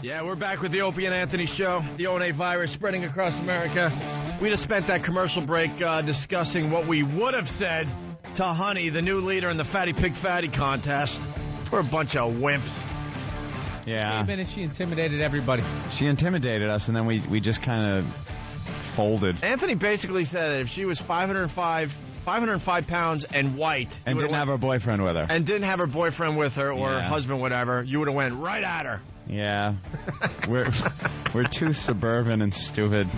Yeah, we're back with the Opie and Anthony show. The O&A virus spreading across America. We just spent that commercial break discussing what we would have said to Honey, the new leader in the Fatty Pig Fatty contest. We're a bunch of wimps. Yeah. 8 minutes, she intimidated everybody. She intimidated us, and then we just kind of folded. Anthony basically said that if she was 505 pounds and white. And didn't have her boyfriend with her. And didn't have her boyfriend with her or Yeah. husband, whatever, you would have went right at her. Yeah. We're too suburban and stupid.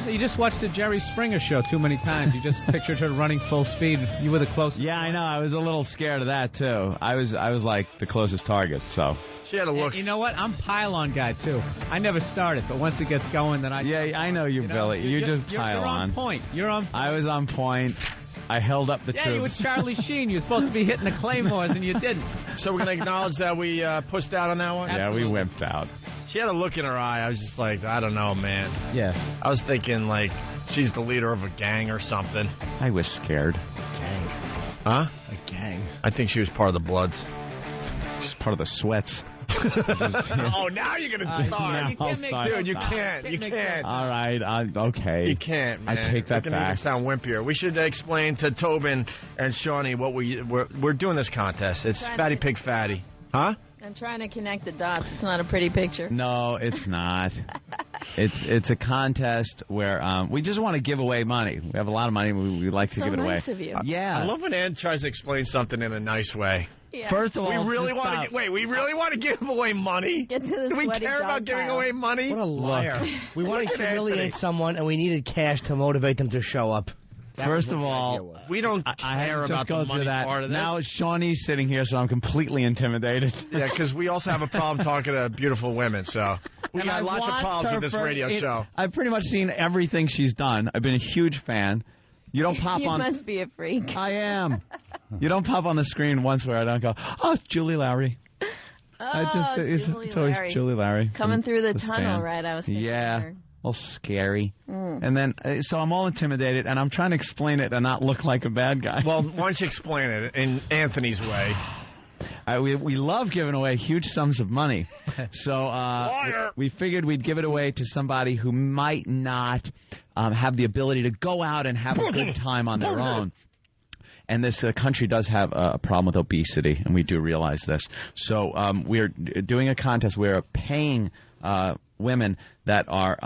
You just watched the Jerry Springer show too many times. You just pictured her running full speed. You were the closest. Yeah, I know. I was a little scared of that, too. I was like the closest target, so. She had a look. You know what? I'm pylon guy, too. I never started, but once it gets going, then I... Yeah, I know you, Billy. You just pile You're on. on point. You're on point. I was on point. I held up the troops. Yeah, you were Charlie Sheen. You were supposed to be hitting the claymores, and you didn't. So we're going to acknowledge that we pushed out on that one? Yeah, Absolutely. we wimped out. She had a look in her eye. I was just like, I don't know, man. Yeah. I was thinking, like, she's the leader of a gang or something. I was scared. Gang. Huh? A gang. I think she was part of the Bloods. She's part of the Sweats. Oh, now you're going to start. Now I'll start. Dude, you can't. You can't. All right. Okay. You can't, man. I take that You're gonna make back. it sound wimpier. We should explain to Tobin and Shawnee what we're doing this contest. It's Fatty Pig Fatty. Huh? I'm trying to connect the dots. It's not a pretty picture. No, it's not. It's a contest where we just want to give away money. We have a lot of money. We like to give it away. So nice of you. Yeah. I love when Ann tries to explain something in a nice way. Yeah. First of all, We really want to give away money? Get to the Do we sweaty care about dog giving pile. away money? What a liar. We want to Look at humiliate Anthony. someone, and we needed cash to motivate them to show up. First of all, We don't care about the money part of this. Now Shawnee's sitting here, so I'm completely intimidated. Yeah, because we also have a problem talking to beautiful women, so we And got I lots of watched problems her with this for- radio show. I've pretty much seen everything she's done. I've been a huge fan. You don't pop You on. must be a freak. I am. You don't pop on the screen once where I don't go, oh, it's Julie Lowry. Julie It's always Larry. Julie Lowry. Coming through the stand. tunnel, right? I was thinking Yeah. of her. All scary. And then, so I'm all intimidated, and I'm trying to explain it and not look like a bad guy. Well, why don't you explain it in Anthony's way? We love giving away huge sums of money. So we figured we'd give it away to somebody who might not have the ability to go out and have a good time on their own. And this country does have a problem with obesity, and we do realize this. So we're doing a contest. We're paying women that are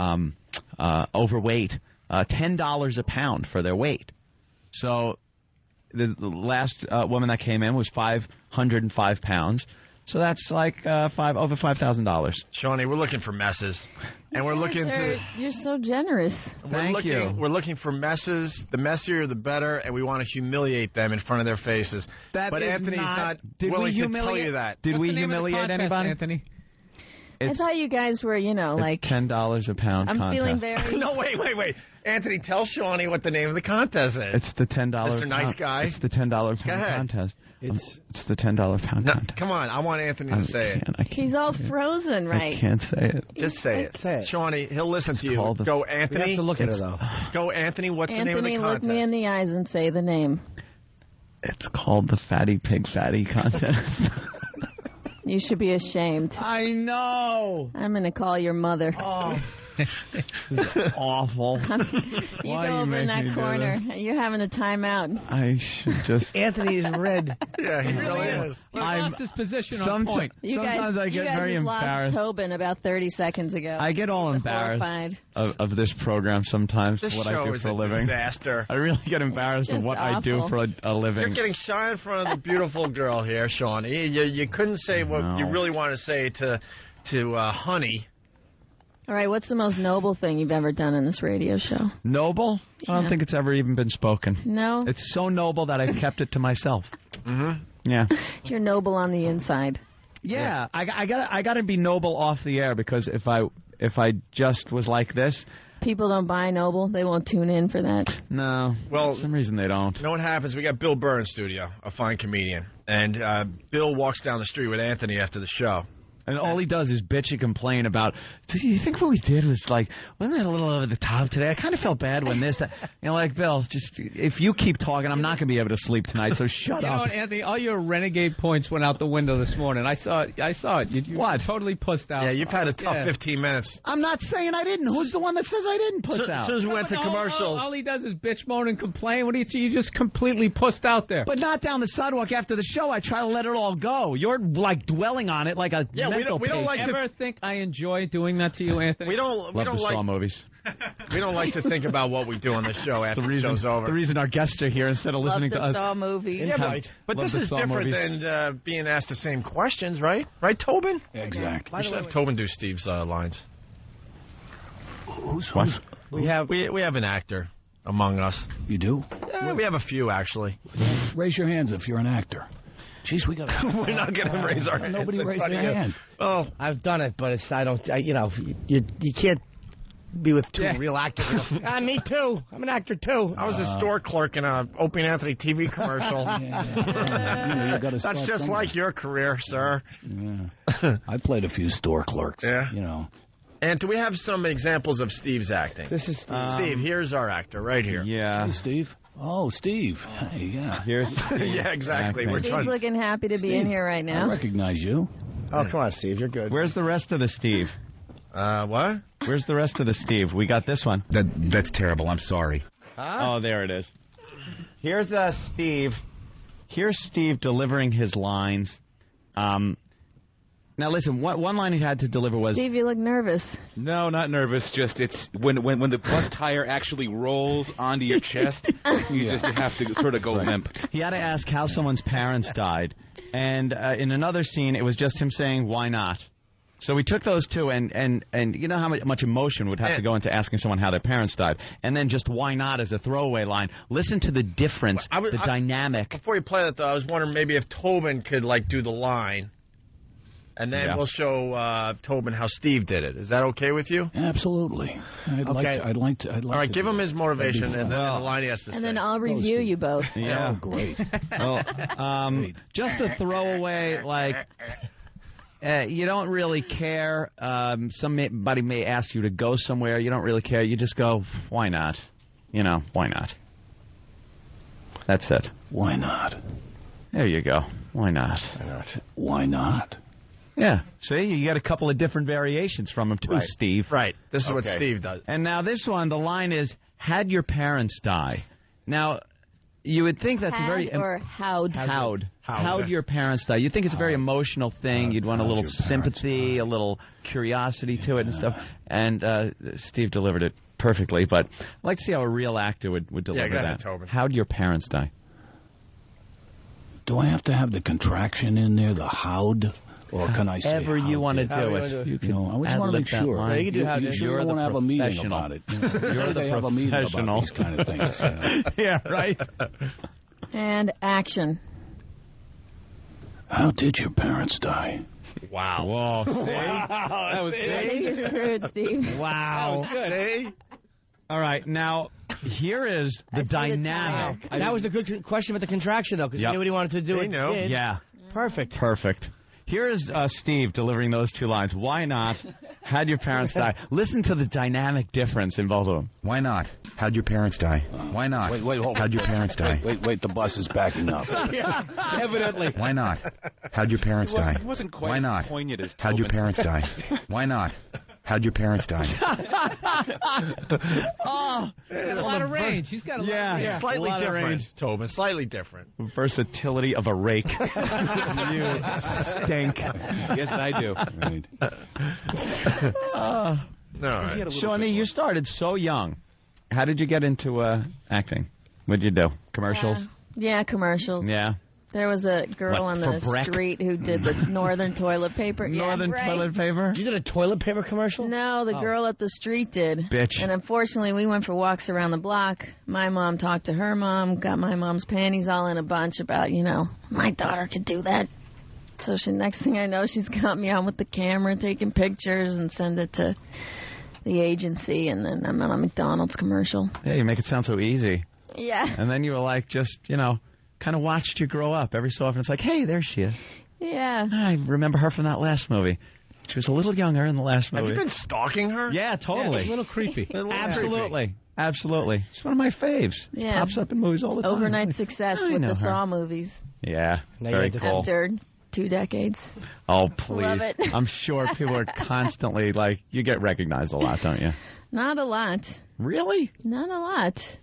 overweight $10 a pound for their weight. So the last woman that came in was 505 pounds. So that's like over $5,000. Shawnee, we're looking for messes. And we're looking You're so generous. Thank you. We're looking for messes. The messier, the better, and we want to humiliate them in front of their faces. But Anthony's not willing to tell you that. Did What's we the name of the humiliate contest, anybody? Anthony? I thought you guys were, like... $10 a pound I'm contest. feeling very... No, wait. Anthony, tell Shawnee what the name of the contest is. It's the $10 Mr. Nice Guy. It's the $10 pound ahead. contest. It's the $10 pound No, contest. come on, I want Anthony to say it. I can't He's all frozen, I right? can't say it. Just say it. Say it. Shawnee, he'll listen to you. called the- Go, we have Anthony. to look at her, though. Go, Anthony. What's the name of the Anthony, contest? look me in the eyes and say the name. It's called the Fatty Pig Fatty contest. You should be ashamed. I know. I'm going to call your mother. Oh, this is awful. You Why go you over in make that me do corner. this? You're having a timeout. I should just. Anthony is red. Yeah, he really is. He lost his position on Sometimes, point. sometimes I get very just embarrassed. lost Tobin about 30 seconds ago. I get all embarrassed Horrified. of this program sometimes, This what show I do is for a a living. disaster. I really get embarrassed of Just what I do awful. for a living. You're getting shy in front of the beautiful girl here, Shawnee. You couldn't say what No. you really want to say to Honey. All right, what's the most noble thing you've ever done in this radio show? Noble? I don't Yeah. think it's ever even been spoken. No? It's so noble that I've kept it to myself. Mm-hmm. Yeah. You're noble on the inside. Yeah, I gotta be noble off the air, because if I just was like this, People don't buy noble. They won't tune in for that. no. Well, for some reason they don't. You know what happens? We got Bill Burr in studio, a fine comedian. And Bill walks down the street with Anthony after the show. And all he does is bitch and complain about, do you think what we did was like, wasn't that a little over the top today? I kind of felt bad when this, like, Bill, just, if you keep talking, I'm not going to be able to sleep tonight, so shut You know up. what, Anthony, all your renegade points went out the window this morning. I saw it. You What? totally pussed out. Yeah, you've had a tough 15 minutes. I'm not saying I didn't. Who's the one that says I didn't puss out? As soon as we went to commercials. All he does is bitch, moan, and complain. What do you see? You just completely pussed out there. But not down the sidewalk after the show. I try to let it all go. You're, like, dwelling on it like a mental we don't patient. like Ever think I enjoy doing that to you, Anthony? We don't Saw like movies. we don't like to think about what we do on the show after the show's over. The reason our guests are here instead of listening to Love us. the Saw movie. Yeah, but Love this the is Saw different movies. than being asked the same questions, right? Right, Tobin? Exactly. We should have Tobin do Steve's lines. Who's We have an actor among us. You do? We have a few actually. Raise your hands if you're an actor. Jeez, we got. We're not going to raise our hands. Nobody raised their hand. Oh, I've done it, but you can't be with two real actors. Me too. I'm an actor too. I was a store clerk in a Opie and Anthony TV commercial. You gotta start That's just somewhere. like your career, sir. Yeah. I played a few store clerks. Yeah. You know. And do we have some examples of Steve's acting? This is Steve, here's our actor right here. Yeah. Hey, Steve. Oh, Steve. Hey, yeah. Here's Yeah, exactly. We're Steve's trying. looking happy to be in here right I now. recognize you. Oh, come on, Steve. You're good. Where's the rest of the Steve? What? Where's the rest of the Steve? We got this one. That's terrible. I'm sorry. Oh, there it is. Here's Steve. Here's Steve delivering his lines. Now listen, one line he had to deliver was, Steve, you look nervous. No, not nervous. Just it's when the bus tire actually rolls onto your chest, you have to sort of go limp. he had to ask how someone's parents died. And in another scene, it was just him saying, why not? So we took those two, and you know how much emotion would have to go into asking someone how their parents died. And then just why not as a throwaway line. Listen to the difference, the dynamic. Before you play that, though, I was wondering maybe if Tobin could, like, do the line. And then we'll show Tobin how Steve did it. Is that okay with you? Absolutely. I'd like to. All right, give him his motivation and then the line he has to say. And then I'll review you both. Yeah. Oh, great. Well, just a throwaway, like, you don't really care. Somebody may ask you to go somewhere. You don't really care. You just go, why not? You know, why not? That's it. Why not? There you go. Why not? Why not? Yeah. See, you got a couple of different variations from him, too, Steve. Right. This is what Steve does. And now this one, the line is, had your parents die. Now, you would think that's a very... Or how'd. How'd your parents die? You'd think it's a very emotional thing. You'd want a little sympathy, a little curiosity to it and stuff. And Steve delivered it perfectly. But I'd like to see how a real actor would deliver go ahead, that. Tobin. How'd your parents die? Do I have to have the contraction in there, the how'd? Or can I say However you want to do it. You can, I just want to make sure. line. you can do how'd. You sure want to have a meeting about it. You're the have a meeting professional. about these kind of things. Yeah, right? And action. How did your parents die? Wow. Whoa, see? That was I think you're screwed, Steve. Wow. See? All right, now, here is the dynamic. That was the good question about the contraction, though, because he knew what he wanted to do. He and knew. did. Yeah. Perfect. Perfect. Here is Steve delivering those two lines. Why not? How'd your parents die? Listen to the dynamic difference in both of them. Why not? How'd your parents die? Why not? Wait, hold on. How'd your parents die? Wait, the bus is backing up. Evidently. Why not? How'd your parents die? It wasn't quite Why as not? poignant as How'd your Tobin. parents die? Why not? How'd your parents die? A lot of range. He's got a lot of range. Slightly A lot of different, range. Tobin. Slightly different. Versatility of a rake. You stink. Yes, I do. Right. All right. Shawnee, you started so young. How did you get into acting? What'd you do? Commercials? Yeah, commercials. Yeah. There was a girl What, on for the Breck? street who did the Northern toilet paper. Northern yeah, right. toilet paper? You did a toilet paper commercial? No, the girl up the street did. Bitch. And unfortunately, we went for walks around the block. My mom talked to her mom, got my mom's panties all in a bunch about, my daughter could do that. So next thing I know, she's got me on with the camera, taking pictures and send it to the agency. And then I'm on a McDonald's commercial. Yeah, you make it sound so easy. Yeah. And then you were like, just, kind of watched you grow up. Every so often it's like, hey, there she is. Yeah. I remember her from that last movie. She was a little younger in the last movie. Have you been stalking her? Yeah, totally. Yeah, it's a little creepy. Absolutely. Absolutely. She's one of my faves. Yeah. Pops up in movies all the time. Overnight success I with know the her. Saw movies. Yeah. Now Very you had to- cool. After 2 decades. Oh, please. Love it. I'm sure people are constantly like, you get recognized a lot, don't you? Not a lot. Really? Not a lot.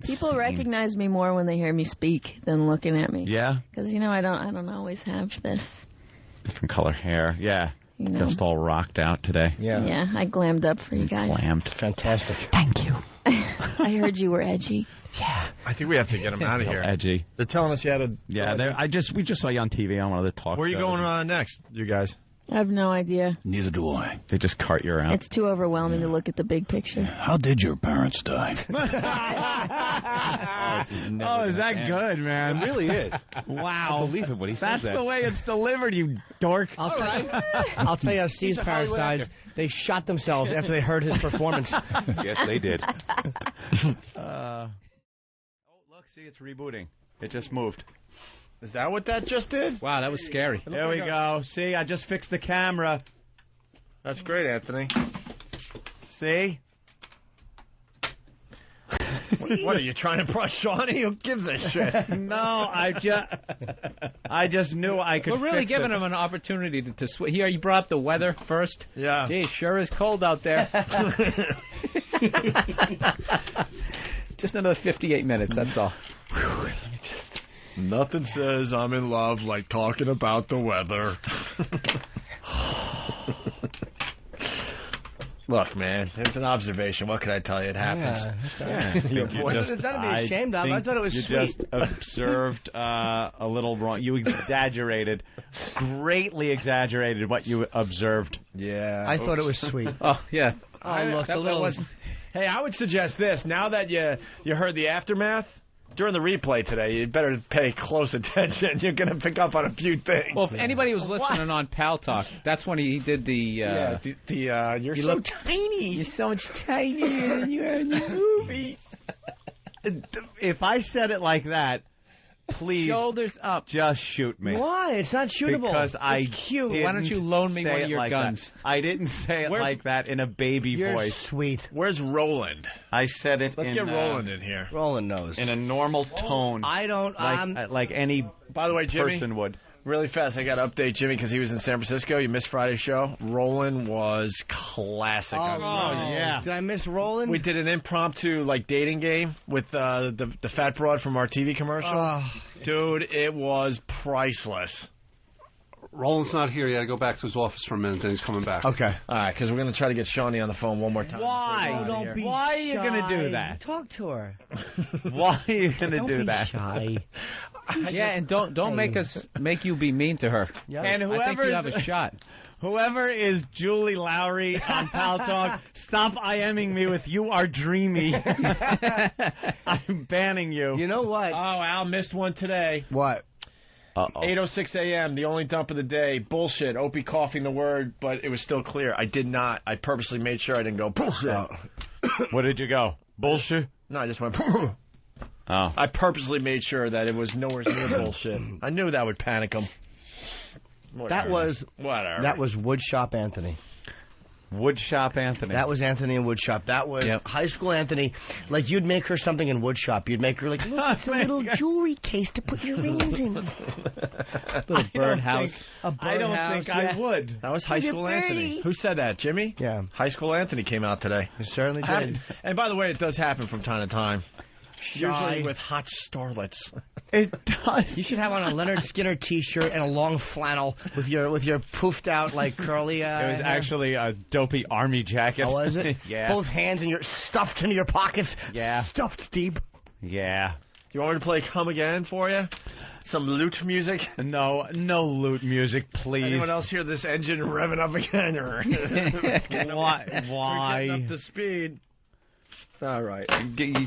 People Insane. recognize me more when they hear me speak than looking at me. Yeah. Because, you know, I don't always have this. Different color hair. Yeah. You know. Just all rocked out today. Yeah, I glammed up for you guys. Glammed. Fantastic. Thank you. I heard you were edgy. Yeah. I think we have to get him out of here. Edgy. They're telling us you had a... Yeah. We just saw you on TV. I wanted to talk. Where are you going next, you guys? I have no idea. Neither do I. They just cart you around. It's too overwhelming to look at the big picture. How did your parents die? Oh, is that good, man? It really is. Wow. I believe it when he says That's that. the way it's delivered, you dork. I'll tell you how Steve's parents died. They shot themselves after they heard his performance. Yes, they did. Oh, look, see, it's rebooting. It just moved. Is that what that just did? Wow, that was scary. There we go. See, I just fixed the camera. That's great, Anthony. See? What are you trying to brush Shawnee? Who gives a shit? No, I just knew I could. We're really fix giving it. him an opportunity to switch. Here, you brought up the weather first. Yeah. Gee, it sure is cold out there. Just another 58 minutes, that's all. Nothing says I'm in love like talking about the weather. Look, man, it's an observation. What can I tell you? It happens. Your voice. It's nothing to be ashamed of. I thought it was you sweet. just observed a little wrong. You exaggerated, greatly exaggerated what you observed. Yeah. I thought it was sweet. Oh, yeah. Oh, look, the little... Hey, I would suggest this. Now that you heard the aftermath, during the replay today, you better pay close attention. You're going to pick up on a few things. Well, if anybody was listening on Pal Talk, that's when he did the... you're so tiny. You're so much tinier than you are in the movies. If I said it like that, please Shoulders up. just shoot me. Why? It's not shootable. Because I cute. didn't Why don't you loan me say one of it your like guns? that. I didn't say it like that in a baby You're voice. sweet. Where's Roland? I said it Let's in get Roland in here. Roland knows. in a normal tone, I don't... like any By the way, Jimmy, person would. really fast, I got to update Jimmy because he was in San Francisco. You missed Friday's show. Roland was classic. Oh, yeah. Did I miss Roland? We did an impromptu dating game with the fat broad from our TV commercial. Dude, it was priceless. Roland's not here. He had to go back to his office for a minute, then he's coming back. Okay. All right, because we're going to try to get Shawnee on the phone one more time. Why? Don't be Why are you shy. going to do that? Talk to her. Why are you going to Don't do be that? shy. Yeah, and don't make you be mean to her. And I think whoever you have a shot. Whoever is Julie Lowry on Pal Talk, stop IMing me with "you are dreamy." I'm banning you. You know what? Oh, Al missed one today. What? 8:06 a.m., the only dump of the day. Bullshit. Opie coughing the word, but it was still clear. I did not. I purposely made sure I didn't go bullshit. Where did you go? Bullshit. No, I just went. Oh. I purposely made sure that it was nowhere near bullshit. I knew that would panic him. That was Woodshop Anthony. Woodshop Anthony. That was Anthony in Woodshop. That was high school Anthony. Like, you'd make her something in Woodshop. You'd make her, like, look, it's a little jewelry case to put your rings in. Little birdhouse. I don't think I would. That was high school Anthony. Who said that, Jimmy? Yeah. High school Anthony came out today. It certainly did. And by the way, it does happen from time to time. Shy. Usually with hot starlets. It does. You should have on a Leonard Skinner T-shirt and a long flannel with your poofed out, like, curly... It was actually a dopey army jacket. Oh, was it? Yeah. Both hands and you're stuffed into your pockets. Yeah. Stuffed deep. Yeah. You want me to play Come Again for you? Some lute music? No lute music, please. Anyone else hear this engine revving up again? Or Why? We're getting up to speed. All right.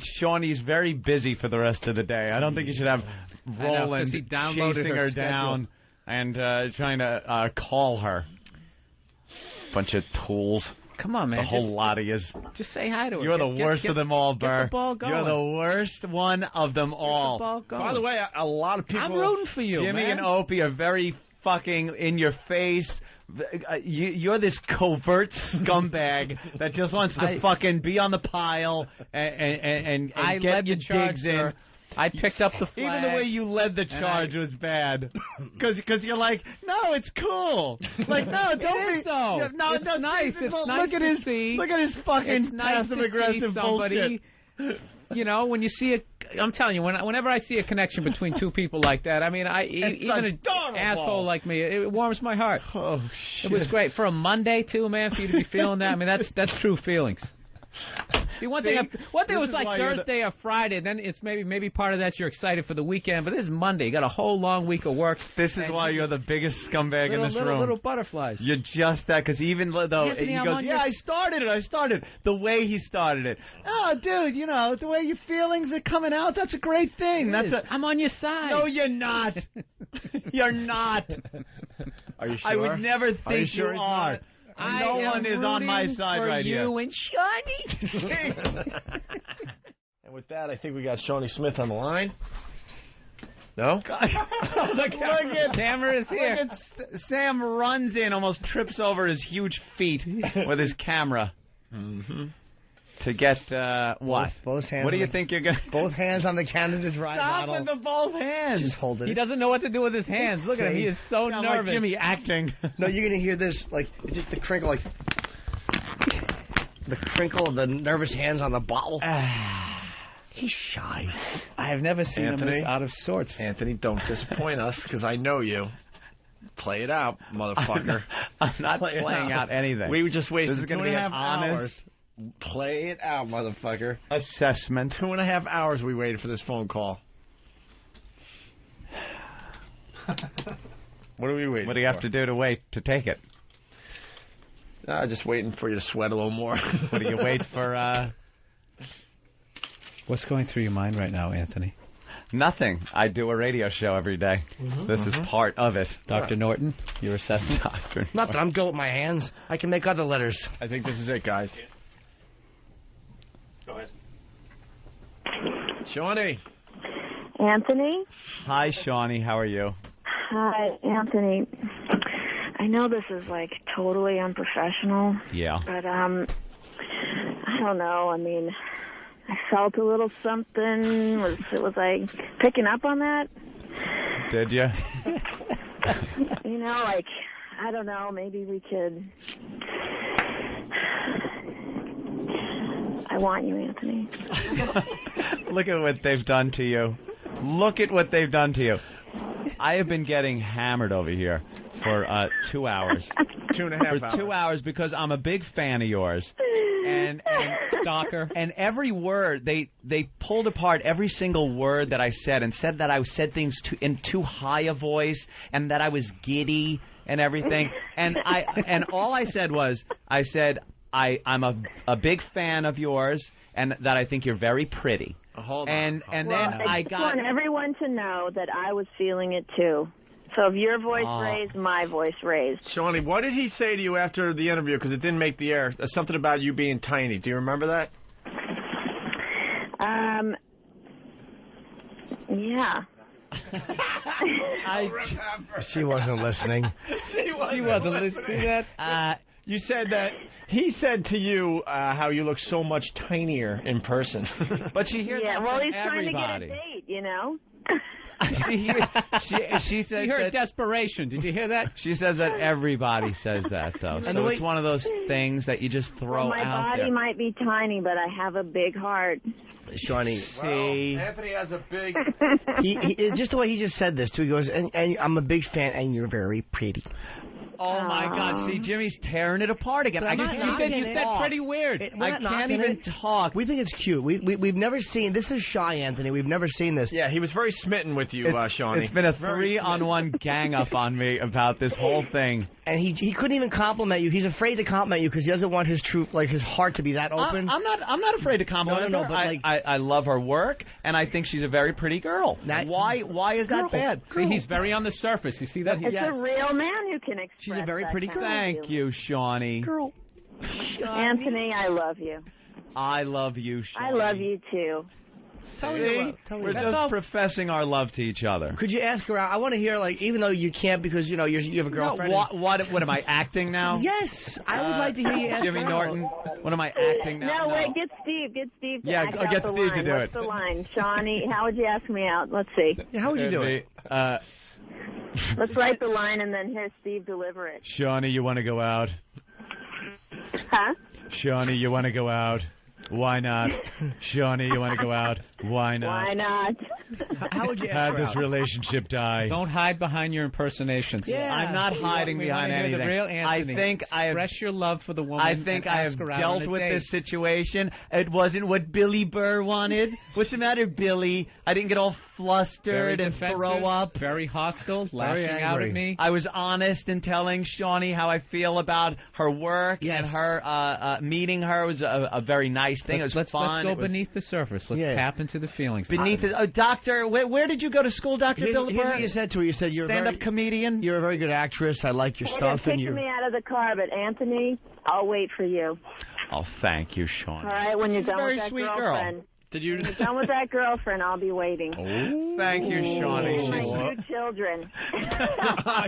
Shawnee's very busy for the rest of the day. I don't think you should have Roland he downloaded chasing her her schedule. down and trying to call her. Bunch of tools. Come on, man. The whole lot of yous. Just say hi to her. You're the worst of them all, Burr. Get the ball going. You're the worst one of them all. Get the ball going. By the way, a lot of people... I'm rooting for you, Jimmy man. and Opie are very fucking in your face. You're this covert scumbag that just wants to fucking be on the pile and I get led your the charge, digs in. sir. I picked up the flag. Even the way you led the charge was bad. Because you're like, no, it's cool. Like, no, don't It be. is, though. Yeah, no, It's nice. It's look nice at to his, see. Look at his fucking It's nice passive to aggressive see somebody. bullshit. You know, when you see I'm telling you, whenever I see a connection between two people like that, I mean, even an asshole like me, it warms my heart. Oh shit! It was great for a Monday too, man. For you to be feeling that, I mean, that's true feelings. See, one thing was like Thursday or Friday. Then it's maybe part of that you're excited for the weekend. But this is Monday. You got a whole long week of work. This is why you're the biggest scumbag in this room. Little butterflies. You're just that, because even though Anthony, he goes, I started it. The way he started it. Oh, dude, you know, the way your feelings are coming out, that's a great thing. I'm on your side. No, you're not. You're not. Are you sure? I would never think you are. not? No one is on my side right here. You and Shawnee. And with that, I think we got Shawnee Smith on the line. No? Look at camera is here. Look at Sam runs in, almost trips over his huge feet with his camera. Mm-hmm. To get what? Both hands. What do you think you're gonna? Both hands on the Canada's ride Stop bottle. with the both hands. Just hold it. He doesn't know what to do with his hands. Look at him. He is so Sound nervous. like Jimmy acting. No, you're gonna hear this like just the crinkle, like the crinkle of the nervous hands on the bottle. He's shy. I have never seen him Anthony? this out of sorts. Anthony, don't disappoint us, because I know you. Play it out, motherfucker. I'm not playing out anything. We just wasted This is going to be an honest Play it out, motherfucker. assessment. 2.5 hours we waited for this phone call. What are we waiting What do you have for? to do to wait to take it? Just waiting for you to sweat a little more. What do you wait for? What's going through your mind right now, Anthony? Nothing. I do a radio show every day. This is part of it. Dr. Norton, your assessment? Dr. Not that I'm good with my hands. I can make other letters. I think this is it, guys. Go ahead. Shawnee. Anthony? Hi, Shawnee. How are you? Hi, Anthony. I know this is like totally unprofessional. Yeah. But I don't know. I mean, I felt a little something. Was I picking up on that? Did you? You know, like, I don't know, maybe we could... I want you, Anthony. Look at what they've done to you. Look at what they've done to you. I have been getting hammered over here for 2 hours. 2.5 hours. For 2 hours because I'm a big fan of yours. And stalker. And every word, they pulled apart every single word that I said and said that I said things in too high a voice and that I was giddy and everything. And all I said was, I'm a big fan of yours and that I think you're very pretty. Hold on. And then I just want everyone to know that I was feeling it too. So if your voice raised, my voice raised. Shawnee, what did he say to you after the interview? Because it didn't make the air. Something about you being tiny. Do you remember that? Yeah. She wasn't listening. She wasn't listening. See that? You said that he said to you how you look so much tinier in person. But she hears that well, from he's trying everybody. to get a date, you know? She says You heard that, desperation. Did you hear that? she says that everybody says that, though. So it's one of those things that you just throw My out body there. might be tiny, but I have a big heart. Shawnee. See? Anthony has a big... He just the way he just said this too. He goes, and I'm a big fan, and you're very pretty. Oh, my God. See, Jimmy's tearing it apart again. You said pretty weird. I can't even talk. We think it's cute. We've never seen... This is shy, Anthony. We've never seen this. Yeah, he was very smitten with you, Shawnee. It's been a 3-on-1 gang up on me about this whole thing. And he couldn't even compliment you. He's afraid to compliment you because he doesn't want his his heart to be that open. I'm not afraid to compliment No, her. but I love her work, and I think she's a very pretty girl. Why is that bad? See, he's very on the surface. You see that? It's a real man who can express She's a very that pretty kind of Thank feeling. you, Shawnee. Girl. Anthony, I love you. I love you, Shawnee. I love you, too. We're just professing our love to each other. Could you ask her out? I want to hear, like, even though you can't because, you have a girlfriend. No, what am I acting now? Yes. I would like to hear you ask Jimmy her Norton. What am I acting now? No, wait, get Steve. Get Steve to act out get the Steve line. to do What's it. the line? Shawnee, how would you ask me out? Let's see. Yeah, how would you do it? Let's write the line and then hear Steve deliver it. Shawnee, you want to go out? Huh? Shawnee, you want to go out? Why not? Shawnee, you want to go out? Why not? Why not? How would you ask Had her this out? relationship die? Don't hide behind your impersonations. Yeah. I'm not hiding We behind wanna hear anything. the real Anthony. I think I have. Express your love for the woman. I think and I ask have her out dealt on a with date. this situation. It wasn't what Billy Burr wanted. What's the matter, Billy? I didn't get all Very flustered and defensive, throw up. Very hostile, lashing out at me. I was honest in telling Shawnee how I feel about her work and her meeting her was a very nice thing. It was Let's fun. go beneath the surface. Let's tap into the feelings. Beneath it. Doctor, where did you go to school, Dr. Bill Here's Burr? what you said to her. You said you're Stand-up comedian. You're a very good actress. I like your They're stuff. And kicking me out of the car, but Anthony, I'll wait for you. Oh, thank you, Shawnee. All right, when you're done very with that sweet girlfriend. Did you? When you're done with that girlfriend, I'll be waiting. Thank you, Shawnee. My two children.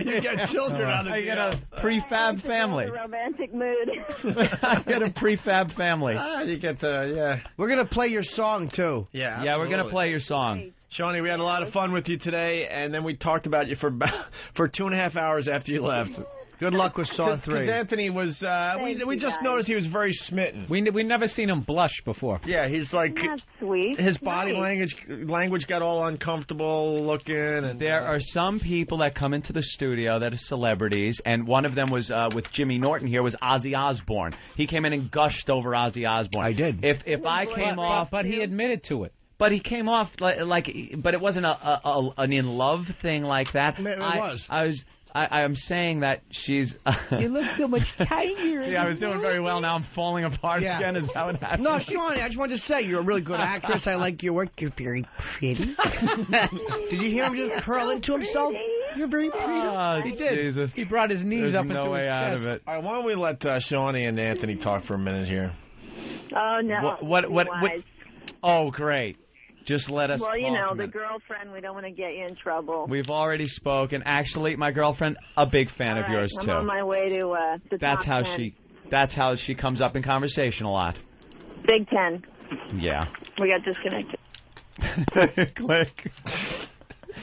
You get children on the I get a prefab family. A romantic mood. I get a prefab family. You get the, we're going to play your song, too. Yeah, we're going to play your song. Shawnee, we had a lot of fun with you today, and then we talked about you for 2.5 hours after you left. Good luck with Saw 3. Because Anthony was, we just noticed he was very smitten. We never seen him blush before. Yeah, he's like, That's sweet. his body language got all uncomfortable looking. And There are some people that come into the studio that are celebrities, and one of them was with Jimmy Norton here was Ozzy Osbourne. He came in and gushed over Ozzy Osbourne. I did. If I came off, But he admitted to it. but he came off like but it wasn't an in love thing like that. It was. I'm saying that she's. You look so much tinier. See, I was doing very well. Now I'm falling apart again. Is that what happened? No, Shawnee, I just wanted to say you're a really good actress. I like your work. You're very pretty. Did you hear him just curl into himself? You're very pretty. Oh, He did. Jesus. He brought his knees There's up no into way his out chest. of it. All right, why don't we let Shawnee and Anthony talk for a minute here? Oh, no. What? Wise. Oh, great. Just let us. Well, you talk know, a the minute. girlfriend, we don't want to get you in trouble. We've already spoken. Actually, my girlfriend, a big fan of yours I'm too. on my way to the That's top how 10. That's how she comes up in conversation a lot. Big 10. Yeah. We got disconnected. Click.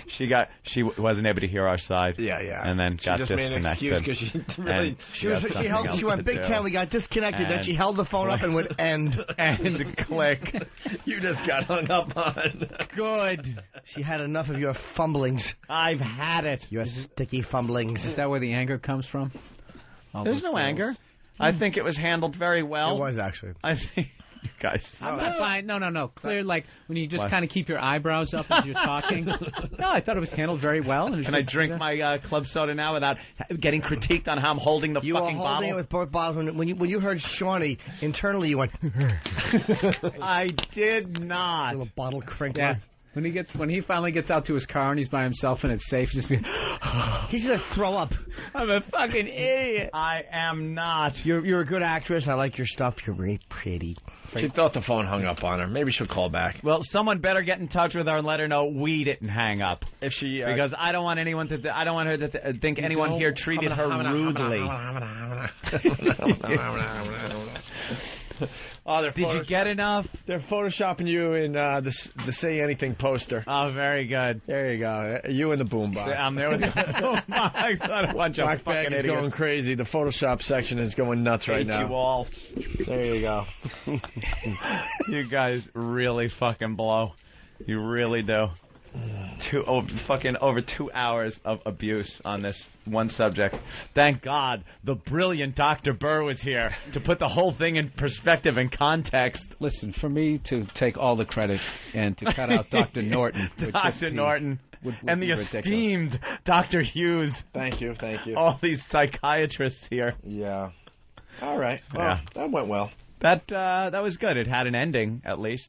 She wasn't able to hear our side. Yeah. And then got just made an disconnected. excuse because she really. And She got something went else Big to 10. do. We got disconnected. Then And- she held the phone up and went end. And click. You just got hung up on. Good. She had enough of your fumblings. I've had it. Your sticky fumblings. Is that where the anger comes from? There's no anger. I think it was handled very well. It was actually. I think you guys. I'm not fine. No. Clear, like when you just What? kind of keep your eyebrows up as you're talking. No, I thought it was handled very well. And Can I drink my club soda now without getting critiqued on how I'm holding the You were fucking holding bottle? it with both bottles. When you heard Shawnee, internally you went, I did not. little bottle crinkler. Yeah. When he finally gets out to his car and he's by himself and it's safe, just be. He's going to throw up. I'm a fucking idiot. I am not. You're a good actress. I like your stuff. You're very pretty. She thought the phone hung up on her. Maybe she'll call back. Well, someone better get in touch with her and let her know we didn't hang up. If she Because I don't want anyone to. I don't want her to think anyone here treated her rudely. Oh, Did you get enough? They're photoshopping you in the Say Anything poster. Oh, very good. There you go. You in the boombox. I'm there with the a bunch of Black fucking Bag is idiots. going crazy. The Photoshop section is going nuts right Hate now. you all. There you go. You guys really fucking blow. You really do. Over 2 hours of abuse on this one subject. Thank God the brilliant Dr. Burr was here to put the whole thing in perspective and context. Listen, for me to take all the credit and to cut out Dr. Norton. would just Dr. be- Norton. would And the be ridiculous. esteemed Dr. Hughes. Thank you. All these psychiatrists here. Yeah. All right. Well, Yeah. that went well. That was good. It had an ending, at least.